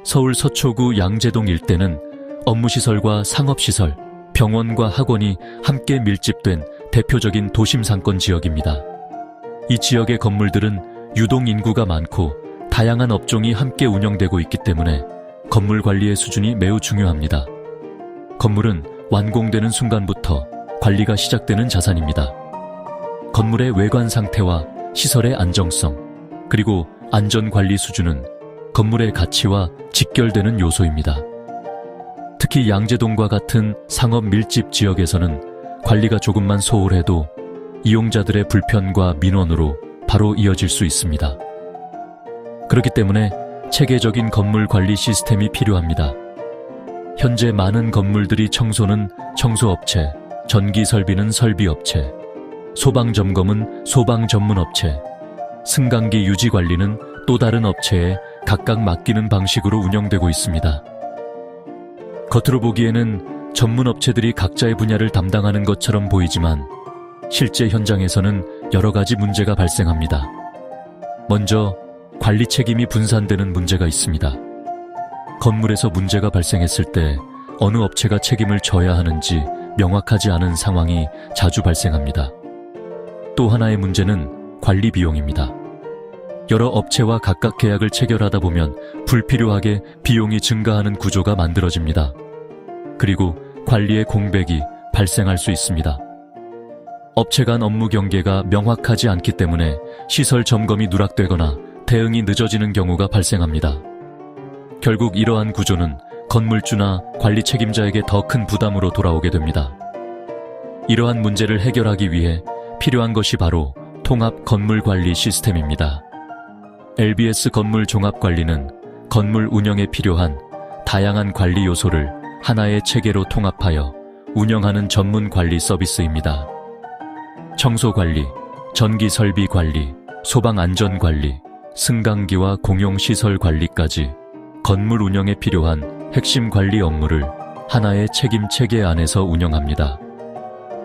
서울 서초구 양재동 일대는 업무시설과 상업시설, 병원과 학원이 함께 밀집된 대표적인 도심 상권 지역입니다. 이 지역의 건물들은 유동 인구가 많고 다양한 업종이 함께 운영되고 있기 때문에 건물 관리의 수준이 매우 중요합니다. 건물은 완공되는 순간부터 관리가 시작되는 자산입니다. 건물의 외관 상태와 시설의 안정성, 그리고 안전관리 수준은 건물의 가치와 직결되는 요소입니다. 특히 양재동과 같은 상업 밀집 지역에서는 관리가 조금만 소홀해도 이용자들의 불편과 민원으로 바로 이어질 수 있습니다. 그렇기 때문에 체계적인 건물 관리 시스템이 필요합니다. 현재 많은 건물들이 청소는 청소업체, 전기 설비는 설비업체, 소방 점검은 소방 전문업체, 승강기 유지 관리는 또 다른 업체에 각각 맡기는 방식으로 운영되고 있습니다. 겉으로 보기에는 전문업체들이 각자의 분야를 담당하는 것처럼 보이지만 실제 현장에서는 여러 가지 문제가 발생합니다. 먼저 관리 책임이 분산되는 문제가 있습니다. 건물에서 문제가 발생했을 때 어느 업체가 책임을 져야 하는지 명확하지 않은 상황이 자주 발생합니다. 또 하나의 문제는 관리 비용입니다. 여러 업체와 각각 계약을 체결하다 보면 불필요하게 비용이 증가하는 구조가 만들어집니다. 그리고 관리의 공백이 발생할 수 있습니다. 업체 간 업무 경계가 명확하지 않기 때문에 시설 점검이 누락되거나 대응이 늦어지는 경우가 발생합니다. 결국 이러한 구조는 건물주나 관리 책임자에게 더 큰 부담으로 돌아오게 됩니다. 이러한 문제를 해결하기 위해 필요한 것이 바로 통합 건물 관리 시스템입니다. LBS 건물 종합 관리는 건물 운영에 필요한 다양한 관리 요소를 하나의 체계로 통합하여 운영하는 전문 관리 서비스입니다. 청소 관리, 전기 설비 관리, 소방 안전 관리, 승강기와 공용시설 관리까지 건물 운영에 필요한 핵심 관리 업무를 하나의 책임 체계 안에서 운영합니다.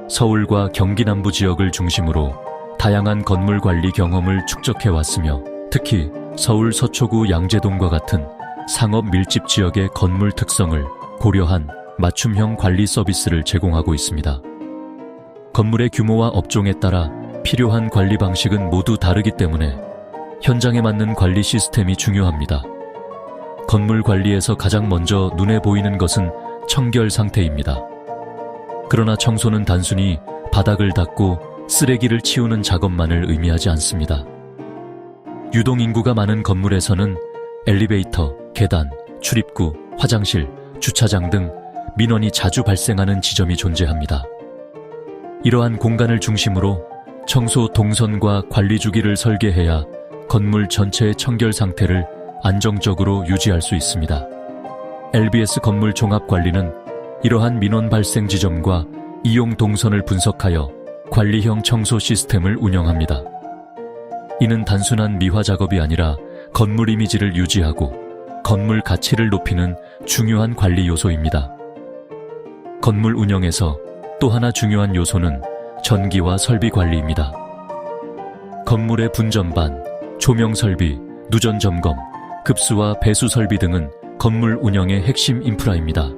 서울과 경기 남부 지역을 중심으로 다양한 건물 관리 경험을 축적해왔으며 특히 서울 서초구 양재동과 같은 상업 밀집 지역의 건물 특성을 고려한 맞춤형 관리 서비스를 제공하고 있습니다. 건물의 규모와 업종에 따라 필요한 관리 방식은 모두 다르기 때문에 현장에 맞는 관리 시스템이 중요합니다. 건물 관리에서 가장 먼저 눈에 보이는 것은 청결 상태입니다. 그러나 청소는 단순히 바닥을 닦고 쓰레기를 치우는 작업만을 의미하지 않습니다. 유동인구가 많은 건물에서는 엘리베이터, 계단, 출입구, 화장실, 주차장 등 민원이 자주 발생하는 지점이 존재합니다. 이러한 공간을 중심으로 청소 동선과 관리 주기를 설계해야 건물 전체의 청결 상태를 안정적으로 유지할 수 있습니다. LBS 건물 종합 관리는 이러한 민원 발생 지점과 이용 동선을 분석하여 관리형 청소 시스템을 운영합니다. 이는 단순한 미화 작업이 아니라 건물 이미지를 유지하고 건물 가치를 높이는 중요한 관리 요소입니다. 건물 운영에서 또 하나 중요한 요소는 전기와 설비 관리입니다. 건물의 분전반, 조명 설비, 누전 점검, 급수와 배수 설비 등은 건물 운영의 핵심 인프라입니다.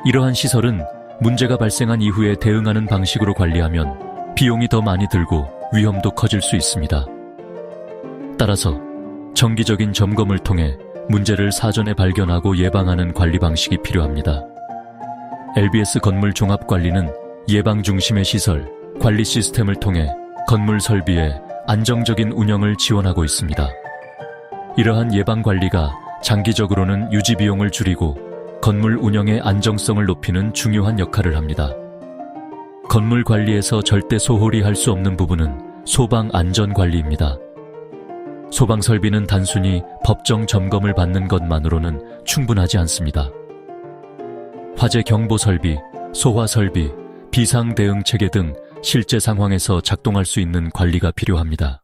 이러한 시설은 문제가 발생한 이후에 대응하는 방식으로 관리하면 비용이 더 많이 들고 위험도 커질 수 있습니다. 따라서 정기적인 점검을 통해 문제를 사전에 발견하고 예방하는 관리 방식이 필요합니다. LBS 건물 종합 관리는 예방 중심의 시설, 관리 시스템을 통해 건물 설비의 안정적인 운영을 지원하고 있습니다. 이러한 예방 관리가 장기적으로는 유지 비용을 줄이고 건물 운영의 안정성을 높이는 중요한 역할을 합니다. 건물 관리에서 절대 소홀히 할 수 없는 부분은 소방 안전 관리입니다. 소방 설비는 단순히 법정 점검을 받는 것만으로는 충분하지 않습니다. 화재 경보 설비, 소화 설비, 비상 대응 체계 등 실제 상황에서 작동할 수 있는 관리가 필요합니다.